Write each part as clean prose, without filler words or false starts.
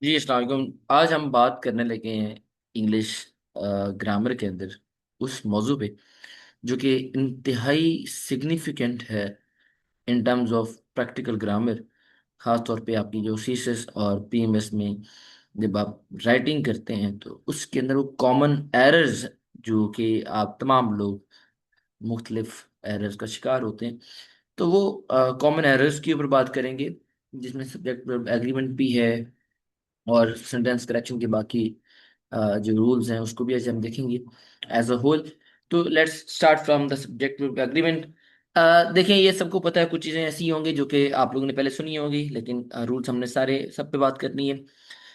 जी अस्सलाम वालेकुम। आज हम बात करने लगे हैं इंग्लिश ग्रामर के अंदर उस मौजू पे जो कि इंतहाई सिग्निफिकेंट है in terms of practical grammar. ख़ास तौर पे आपकी जो सीएसएस और पीएमएस में जब आप राइटिंग करते हैं तो उसके अंदर वो कॉमन एरर्स जो कि आप तमाम लोग मुख्तलिफ एरर्स का शिकार होते हैं, तो वो कॉमन एरर्स के ऊपर बात करेंगे, जिसमें सब्जेक्ट एग्रीमेंट भी है और सेंटेंस करेक्शन के बाकी जो रूल्स हैं उसको भी आज हम देखेंगे एज अ होल। तो let's start from the subject agreement. देखें, ये सबको पता है, कुछ चीज़ें ऐसी होंगी जो कि आप लोगों ने पहले सुनी होंगी, लेकिन रूल्स हमने सारे सब पे बात करनी है।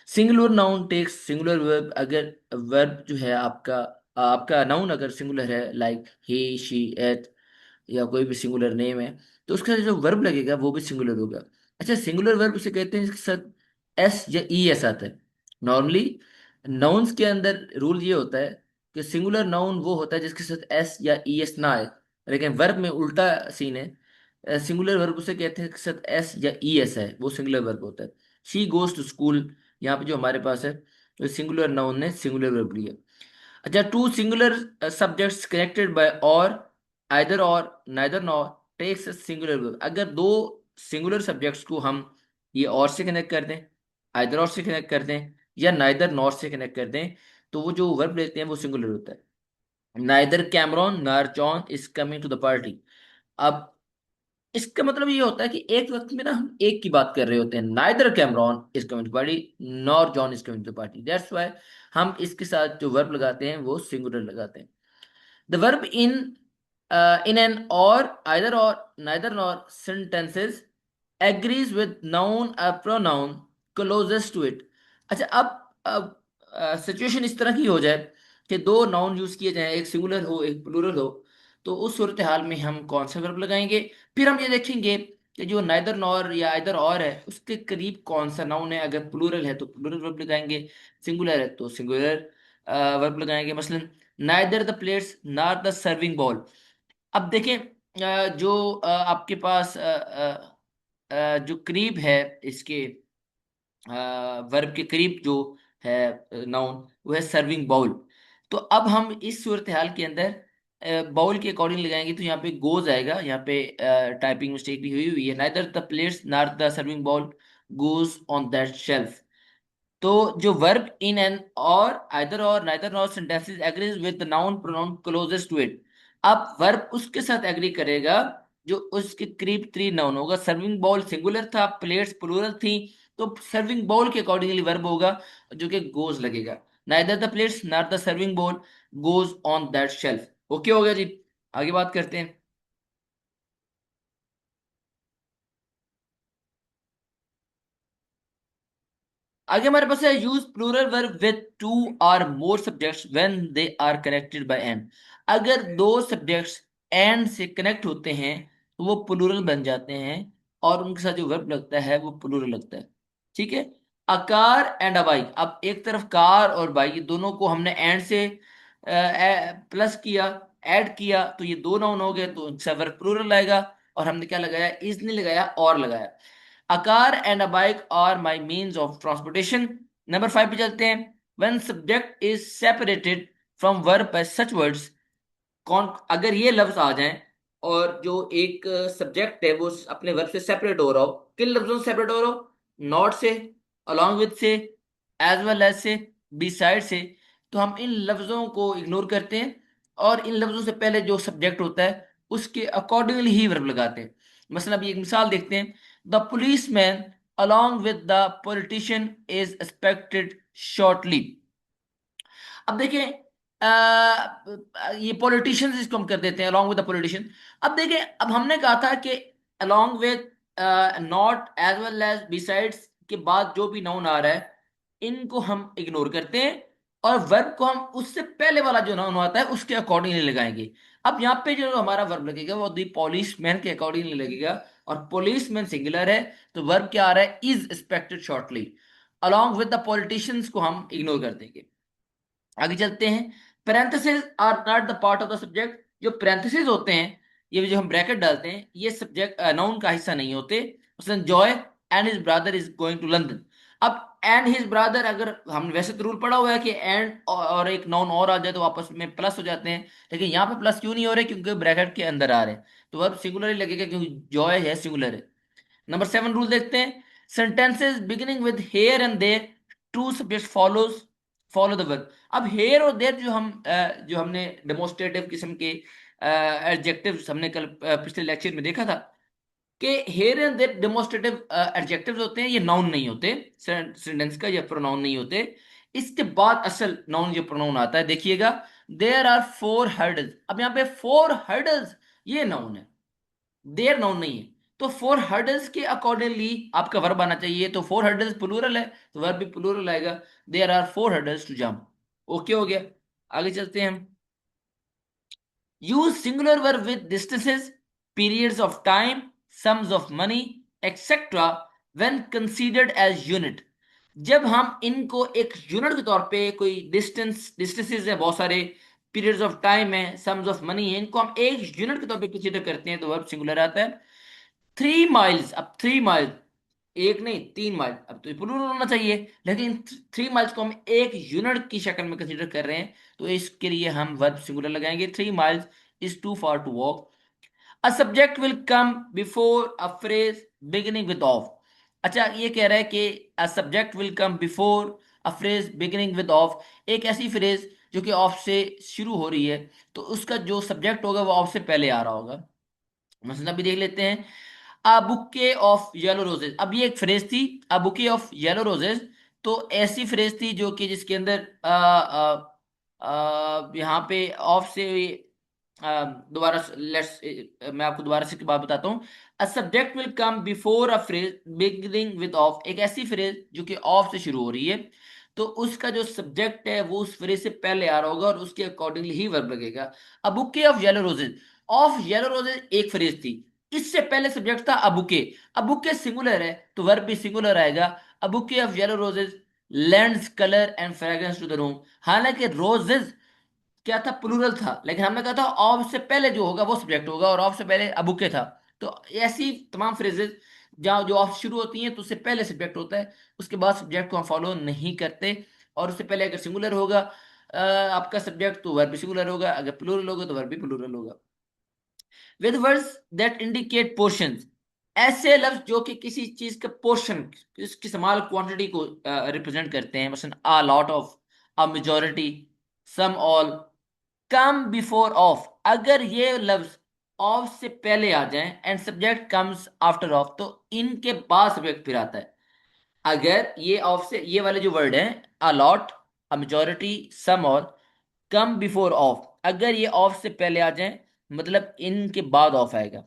Singular noun takes singular verb. अगर वर्ब जो है आपका आपका नाउन अगर सिंगुलर है, लाइक ही शी एट, या कोई भी सिंगुलर नेम है, तो उसका जो वर्ब लगेगा वो भी सिंगुलर होगा। अच्छा, सिंगुलर वर्ब उसे कहते हैं जिसके साथ एस या ई एस आता है। नॉर्मली नाउन्स के अंदर रूल ये होता है कि सिंगुलर नाउन वो होता है जिसके साथ एस या ई एस ना आए, लेकिन वर्ब में उल्टा सीन है। सिंगुलर वर्ब उसे कहते हैं जिसके साथ एस या ई एस है, वो सिंगुलर वर्ब होता है। शी गोज टू स्कूल, यहाँ पे जो हमारे पास है तो सिंगुलर नाउन ने सिंगुलर वर्ब लिया। अच्छा, two singular subjects connected by or either or neither nor takes singular verb. अगर दो सिंगुलर सब्जेक्ट्स को हम ये और से कनेक्ट कर दें, आइदर और से कनेक्ट कर दें, या नाइदर नॉर से कनेक्ट कर दें, तो वो जो वर्ब लेते हैं वो सिंगुलर होता है। Neither Cameron nor John is coming to the party. अब इसका मतलब ये होता है कि एक वक्त में ना हम एक की बात कर रहे होते हैं, neither Cameron is coming to party nor John is coming to party, that's why हम इसके साथ जो वर्ब लगाते हैं वो सिंगुलर लगाते हैं। The verb in an or neither nor sentences agrees with noun or pronoun closest to it। अच्छा, अब सिचुएशन इस तरह की हो जाए कि दो नाउन यूज किए जाएं, एक सिंगुलर हो एक प्लूरल हो, तो उस सूरत हाल में हम कौन सा वर्ब लगाएंगे? फिर हम ये देखेंगे कि जो नाइदर नॉर या आइदर और है उसके करीब कौन सा नाउन है। अगर प्लूरल है तो प्लूरल वर्ब लगाएंगे, सिंगुलर है तो सिंगुलर वर्ब लगाएंगे। मसलन neither the plates nor the serving bowl. अब देखें, जो आपके पास जो करीब है इसके वर्ब के करीब जो है नाउन, वो है सर्विंग बाउल। तो अब हम इस सूरत हाल के अंदर बाउल के अकॉर्डिंग लगाएंगे, तो यहाँ पे गोज आएगा। यहाँ पे टाइपिंग मिस्टेक भी हुई हुई है, neither the plates nor the serving bowl goes on that shelf. तो जो verb in an or either or neither nor sentences agrees with the noun pronoun closest to it. अब वर्ब उसके साथ agree करेगा जो उसके करीब थ्री नाउन होगा। सर्विंग बाउल सिंगुलर था, प्लेट्स प्लूरल थी, तो सर्विंग बाउल के अकॉर्डिंगली वर्ब होगा जो कि गोज लगेगा। Neither the plates nor the serving bowl goes on that shelf. Okay हो गया जी। आगे बात करते हैं। आगे हमारे पास है use plural verb with two or more subjects when they are connected by and. अगर दो सब्जेक्ट्स एंड से कनेक्ट होते हैं तो वो प्लूरल बन जाते हैं, और उनके साथ जो वर्ब लगता है वो प्लूरल लगता है। ठीक है। A car and a bike. अब एक तरफ कार और बाइक, ये दोनों को हमने एंड से प्लस किया, ऐड किया, तो ये दो नाउन हो गए, तो इनका वर्ब प्लूरल आएगा। और हमने क्या लगाया? इज नहीं लगाया, और लगाया। A car and a bike are my means of transportation। Number 5 पे चलते हैं। When subject is separated from verb by such words, कौन अगर ये लफ्ज आ जाएं और जो एक सब्जेक्ट है वो अपने वर्ब से सेपरेट हो रहा हो, किन लफ्जों से सेपरेट हो रहा हो? नॉट से, along with से, एज वेल एज से, बिसाइड से, तो हम इन लफ्जों को इग्नोर करते हैं और इन लफ्जों से पहले जो सब्जेक्ट होता है उसके अकॉर्डिंगली ही वर्ब लगाते हैं। मसलन अभी एक मिसाल देखते हैं। The policeman along with the politician is expected shortly। अब देखिए, ये पॉलिटिशियंस इसको हम कर देते हैं along with the politician। अब देखिए, अब हमने कहा था कि along with, not, as well as, besides के बाद जो भी नाउन आ रहा है इनको हम इग्नोर करते हैं, और वर्ब को हम उससे पहले वाला जो नाउन आता है उसके अकॉर्डिंगली लगाएंगे। अब यहाँ पे जो हमारा वर्ब लगेगा वो दी पॉलिशमैन के अकॉर्डिंगली लगेगा, और पॉलिसमैन सिंगुलर है, तो वर्ब क्या आ रहा है? Is expected shortly. along with the politicians को हम इग्नोर कर देंगे। आगे चलते हैं। Parenthesis are not the part of the subject. जो पैरेंथेसिस होते हैं, ये जो हम ब्रैकेट डालते हैं, ये सब्जेक्ट नाउन का हिस्सा नहीं होते। मसलन Joy and his brother is going to London. अब एंड हिज ब्रदर, अगर हम वैसे तो रूल पड़ा हुआ है कि एंड और एक नाउन और आ जाए तो आपस में प्लस हो जाते हैं, लेकिन यहाँ पे प्लस क्यों नहीं हो रहे? क्योंकि ब्रैकेट के अंदर आ रहे हैं, तो वर्ब सिंगुलर ही लगेगा क्योंकि जॉय है सिंगुलर है। नंबर 7 रूल देखते हैं। Sentences beginning with here and there, true subject follows, follow the verb. अब हेयर और देयर जो जो हमने डेमोन्स्ट्रेटिव किस्म के एडजेक्टिव्स हमने कल पिछले लेक्चर में देखा था कि here and there demonstrative adjectives होते हैं, ये नाउन नहीं होते, सेंटेंस का ये प्रोनाउन नहीं होते। इसके बाद असल नाउन जो प्रोनाउन आता है देखिएगा, देयर आर फोर हर्डल्स। अब यहाँ पे फोर हर्डल्स ये नाउन है, देयर नाउन नहीं है। तो फोर हर्डल्स के अकॉर्डिंगली आपका वर्ब आना चाहिए, तो फोर हर्डल्स प्लूरल है तो वर्ब भी प्लूरल आएगा, there are four hurdles to jump. Okay हो गया। आगे चलते हैं हम। Use singular verb with distances, periods of time, sums of money, etcetera when considered as unit. जब हम इनको एक यूनिट के तौर पे, कोई डिस्टेंसेस है बहुत सारे, पीरियड्स ऑफ टाइम है, सम्स ऑफ मनी है, इनको हम एक यूनिट के तौर पे कंसीडर करते हैं तो वर्ब सिंगुलर आता है। 3 माइल्स, अब 3 माइल, एक नहीं 3 माइल, अब तो प्लूरल होना चाहिए, लेकिन 3 माइल्स को हम एक यूनिट की शक्ल में कंसीडर कर रहे हैं, तो इसके लिए हम वर्ब सिंगुलर लगाएंगे। 3 miles is too far to walk. A subject will come before a phrase beginning with of. अच्छा, ये कह रहा है कि a subject will come before a phrase beginning with of, एक ऐसी फ्रेज जो कि ऑफ से शुरू हो रही है, तो उसका जो सब्जेक्ट होगा वो ऑफ से पहले आ रहा होगा। मसला भी देख लेते हैं। A bouquet of yellow roses, अब ये एक फ्रेज थी, a bouquet of yellow roses, तो ऐसी फ्रेज थी जो कि जिसके अंदर यहाँ पे ऑफ से दोबारा लेट्स, मैं आपको दोबारा से बात बताता हूँ। अ subject will come before a phrase beginning with of, एक ऐसी फ्रेज जो कि ऑफ से शुरू हो रही है, तो उसका जो सब्जेक्ट है वो उस फ्रेज से पहले आ रहा होगा और उसके अकॉर्डिंगली ही वर्ब लगेगा। A bouquet of yellow roses, of yellow roses एक फ्रेज थी, इससे पहले सब्जेक्ट था अबुके। अबुके सिंगुलर है तो वर्ब भी सिंगुलर आएगा। A bouquet of yellow roses lends colour and fragrance to the room. हालांकि रोजेस क्या था? प्लूरल था, लेकिन हमने कहा था ऑफ से पहले जो होगा वो सब्जेक्ट होगा, और ऑफ से पहले अबुके था। तो ऐसी तमाम फ्रेजेस जहाँ जो ऑफ शुरू होती हैं तो उससे पहले सब्जेक्ट होता है, उसके बाद सब्जेक्ट को हम फॉलो नहीं करते। और उससे पहले अगर सिंगुलर होगा आपका सब्जेक्ट, तो वर्ब भी सिंगुलर होगा, अगर प्लूरल होगा तो वर्ब भी प्लूरल होगा। With words that indicate portions, ऐसे लफ्ज जो कि किसी चीज का पोर्शन, इसकी स्मॉल क्वांटिटी को रिप्रेजेंट करते हैं, मसलन a lot of, a majority, some, all, come before of. अगर ये लफ्ज ऑफ से पहले आ जाएं and subject comes after of, तो इनके बाद सब्जेक्ट फिर आता है। अगर ये ऑफ से, ये वाले जो वर्ड है a lot, a majority, some, all, come before of, अगर ये ऑफ से पहले आ जाए मतलब इनके बाद ऑफ आएगा।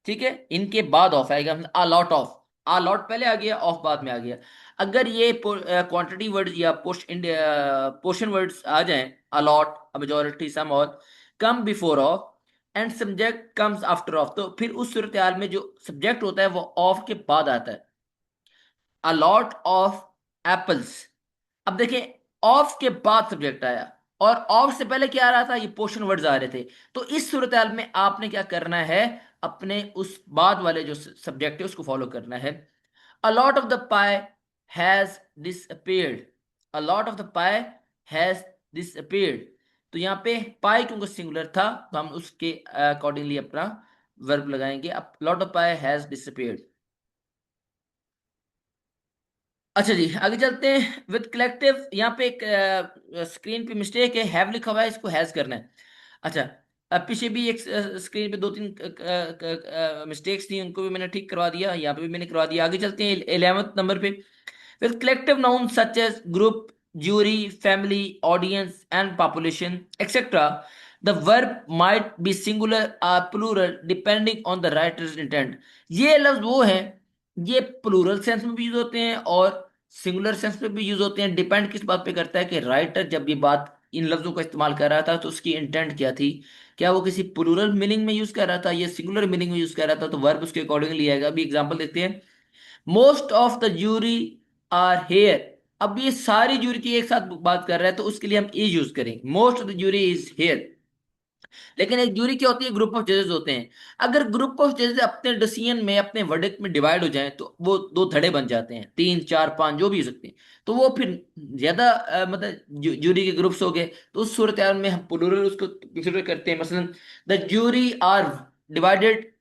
ठीक है, इनके बाद ऑफ आएगा, मतलब अ लॉट ऑफ, अ लॉट पहले आ गया, ऑफ बाद में आ गया। अगर ये क्वांटिटी वर्ड्स या पोर्शन वर्ड्स आ जाएं, a lot, a majority, some, all, come before of and subject comes after of, तो फिर उस सूरत हाल में जो सब्जेक्ट होता है वो ऑफ के बाद आता है। अ लॉट ऑफ एप्पल्स, अब देखिए ऑफ के बाद सब्जेक्ट आया, और ऑफ से पहले क्या आ रहा था? ये पोर्शन वर्ड्स आ रहे थे। तो इस सूरत हाल में आपने क्या करना है? अपने उस बाद वाले जो सब्जेक्ट है उसको फॉलो करना है। A lot of the pi has disappeared, a lot of the pi has disappeared, तो यहाँ पे पाई क्योंकि सिंगुलर था तो हम उसके अकॉर्डिंगली अपना वर्ब लगाएंगे। अब lot of pi has disappeared. अच्छा जी, आगे चलते हैं। विद कलेक्टिव, यहाँ पे एक स्क्रीन पे मिस्टेक है, हैव लिखा हुआ है, इसको हैज करना है। अच्छा, अब पीछे भी एक स्क्रीन पे दो तीन मिस्टेक्स थी, उनको भी मैंने ठीक करवा दिया, यहाँ पे भी मैंने करवा दिया। आगे चलते हैं 11th नंबर पे। With collective noun such as group, jury, family, audience and population etcetera, the verb might be singular or plural depending on the writer's intent. ये लफ्ज वो हैं, ये प्लूरल सेंस में भी यूज होते हैं और सिंगुलर सेंस में भी यूज होते हैं। डिपेंड किस बात पे करता है कि राइटर जब ये बात, इन लफ्जों का इस्तेमाल कर रहा था तो उसकी इंटेंट क्या थी, क्या वो किसी प्लूरल मीनिंग में यूज कर रहा था या सिंगुलर मीनिंग में यूज कर रहा था, तो वर्ब उसके अकॉर्डिंगली आएगा। अभी एग्जांपल देखते हैं। Most of the jury are here, अब ये सारी जूरी की एक साथ बात कर रहा है तो उसके लिए हम इज यूज करेंगे, most of the jury is here. लेकिन एक ज्यूरी क्या होती है, ग्रुप ऑफ जजेस होते हैं। अगर ग्रुप ऑफ जजेस अपने डिसीजन में, अपने वर्डिक्ट में डिवाइड हो जाए, तो वो दो धड़े बन जाते हैं, तीन चार पांच जो भी हो सकते हैं। तो वो फिर ज्यादा मतलब ज्यूरी के ग्रुप्स हो गए, तो उस सूरत हाल में हम प्लूरल उसको कंसिडर करते हैं। मसलन the jury are divided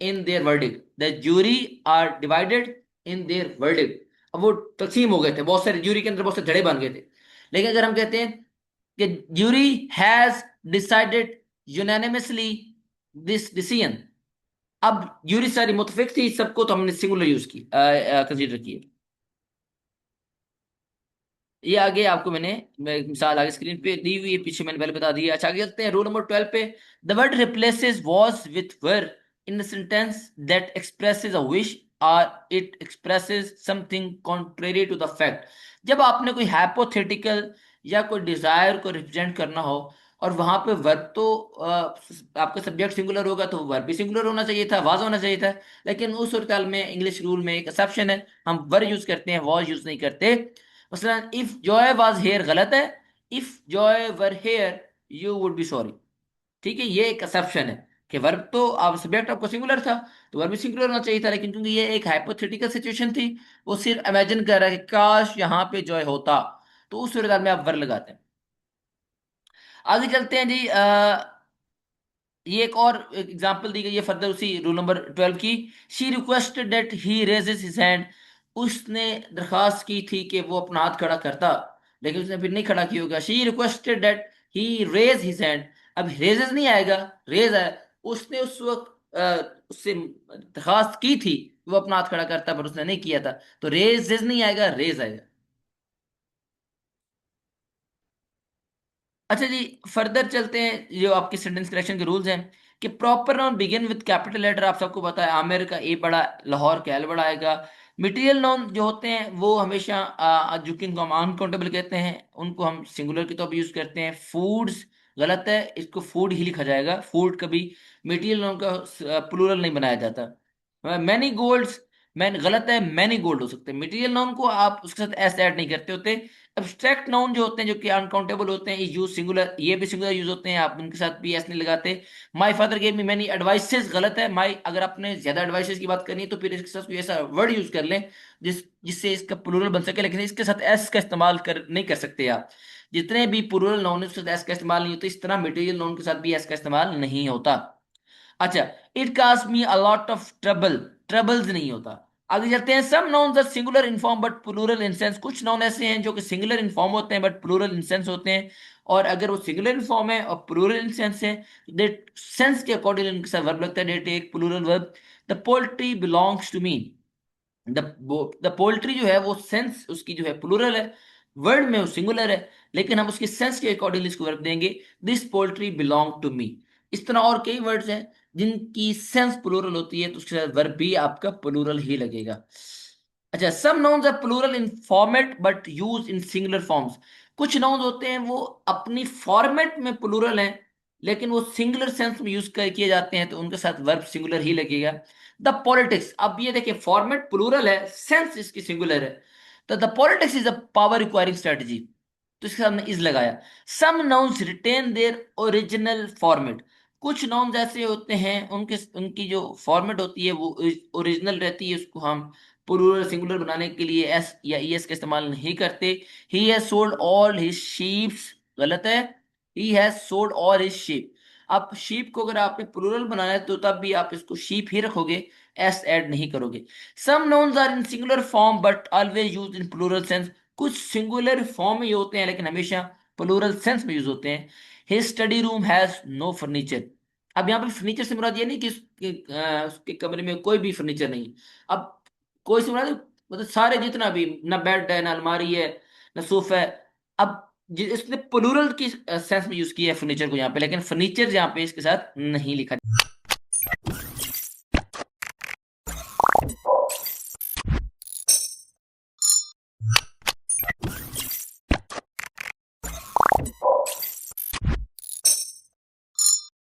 in their verdict, the jury are divided in their verdict. अब वो तकसीम हो गए थे, बहुत सारे ज्यूरी के अंदर बहुत सारे धड़े बन गए थे। लेकिन अगर हम कहते हैं कि jury has decided unanimously this decision, अब ज्यूरी सारी मुतफिक थी सबको, तो हमने सिंगुलर यूज की, कंसीडर किए। ये आगे आपको मैं एक मिसाल आगे स्क्रीन पे दी हुई है, पीछे मैंने पहले बता दिया। अच्छा, आगे चलते हैं रूल नंबर 12 पे। The word replaces was with were in the sentence that expresses a wish or it expresses something contrary to the fact. जब आपने कोई हाइपोथेटिकल या कोई डिजायर को रिप्रेजेंट करना हो, और वहां पे वर्ब तो आपका सब्जेक्ट सिंगुलर होगा, तो वर्ब भी सिंगुलर होना चाहिए था, वाज होना चाहिए था। लेकिन उस सूरत में इंग्लिश रूल में एक एक्सेप्शन है, हम वर्ब यूज करते हैं, वॉज यूज नहीं करते। मसलन इफ जॉय वाज हेयर गलत है, if Joy were here you would be sorry. ठीक है, ये एक एक्सेप्शन है कि वर्ब तो आप सब्जेक्ट आपको सिंगुलर था, तो वर्ब भी सिंगुलर होना चाहिए था। लेकिन क्योंकि ये एक हाइपोथेटिकल सिचुएशन थी, वो सिर्फ इमेजिन कर रहा है कि काश यहाँ पे जॉय होता, तो उस सूरत में आप वर्ब लगाते हैं। आगे चलते हैं जी। ये एक और एग्जांपल दी गई है फर्दर उसी रूल नंबर 12 की। She requested that he raises his hand, उसने दरखास्त की थी कि वो अपना हाथ खड़ा करता, लेकिन उसने फिर नहीं खड़ा किया होगा। She requested that he raise his hand, अब रेजेस नहीं आएगा, रेज है। उसने उस वक्त उससे दरखास्त की थी वो अपना हाथ खड़ा करता, पर उसने नहीं किया था, तो रेजेस नहीं आएगा, रेज आएगा। अच्छा जी, फर्दर चलते हैं। जो आपके सेंटेंस करेक्शन के रूल्स हैं कि proper noun begin with capital letter, आप सबको पता है, आमिर का ए बड़ा, लाहौर का एल बड़ा आएगा। मटेरियल नाउन जो होते हैं वो हमेशा जो कि इनको हम अनकाउंटेबल कहते हैं, उनको हम सिंगुलर के तौर पर यूज करते हैं। फूड्स गलत है, इसको फूड ही लिखा जाएगा, फूड कभी मटेरियल नाउन का प्लूरल नहीं बनाया जाता। मैनी गोल्ड्स, मैन गलत है, मैनी गोल्ड हो सकते हैं। मटेरियल नाउन को आप उसके साथ एस ऐड नहीं करते होते। एब्स्ट्रैक्ट नाउन जो होते हैं, जो कि अनकाउंटेबल होते हैं, यूज सिंगुलर, ये भी सिंगुलर यूज होते हैं, आप उनके साथ भी एस नहीं लगाते। My father gave me many advices गलत है, माई अगर आपने ज्यादा एडवाइसेस की बात करनी है तो फिर इसके साथ कोई ऐसा वर्ड यूज कर लें जिससे इसका प्लूरल बन सके, लेकिन इसके साथ एस का इस्तेमाल कर नहीं कर सकते आप। जितने भी प्लूरल नाउन है उसके साथ एस का इस्तेमाल नहीं होता, इस तरह मटेरियल नाउन के साथ भी एस का इस्तेमाल नहीं होता। अच्छा, it cost me a lot of trouble, troubles नहीं होता। आगे चलते हैं। Some nouns are singular in form but plural in sense, कुछ नाउन ऐसे हैं जो कि सिंगुलर इन फॉर्म होते हैं बट प्लूरल इन सेंस होते हैं। और अगर वो सिंगुलर इन फॉर्म है और प्लूरल इन सेंस है, दे सेंस के अकॉर्डिंग उनके साथ वर्ब लगता है, they take plural verb. The poultry belongs to me, the the poultry जो है वो सेंस उसकी जो है प्लूरल है, वर्ड में वो सिंगुलर है, लेकिन हम उसकी सेंस के अकॉर्डिंगली इसको वर्ब देंगे, this poultry belong to me. इस तरह और कई वर्ड्स हैं जिनकी सेंस प्लूरल होती है, तो उसके साथ वर्ब भी आपका प्लूरल ही लगेगा। अच्छा, some nouns are plural in format but use in singular forms, कुछ नाउन्स होते हैं वो अपनी फॉर्मेट में प्लूरल हैं, लेकिन वो सिंगुलर सेंस में यूज कर किए जाते हैं, तो उनके साथ वर्ब सिंगुलर ही लगेगा। द पॉलिटिक्स, अब ये देखिए फॉर्मेट प्लूरल है, सेंस इसकी सिंगुलर है, तो the politics is a power requiring strategy, तो इसके सामने इज लगाया। Some nouns retain their original format, कुछ नाउन्स ऐसे होते हैं उनके उनकी जो फॉर्मेट होती है वो ओरिजिनल रहती है, उसको हम प्लूरल सिंगुलर बनाने के लिए एस या ई एस का इस्तेमाल नहीं करते। He has sold all his sheeps, गलत है, he has sold all his sheep. अब शीप को अगर आपने प्लूरल बनाना है तो तब भी आप इसको शीप ही रखोगे, एस ऐड नहीं करोगे। Some nouns are in singular form but always used in plural sense, कुछ सिंगुलर फॉर्म में ही होते हैं लेकिन हमेशा प्लूरल सेंस में यूज होते हैं। His study room has no furniture, अब यहाँ पे फर्नीचर से मुराद ये नहीं कि उसके कमरे में कोई भी फर्नीचर नहीं। अब कोई से मुराद मतलब सारे जितना भी, ना बेड है, ना अलमारी है, ना सोफा है। अब इसने प्लूरल की सेंस में यूज किया है फर्नीचर को यहाँ पे, लेकिन फर्नीचर यहाँ पे इसके साथ नहीं लिखा।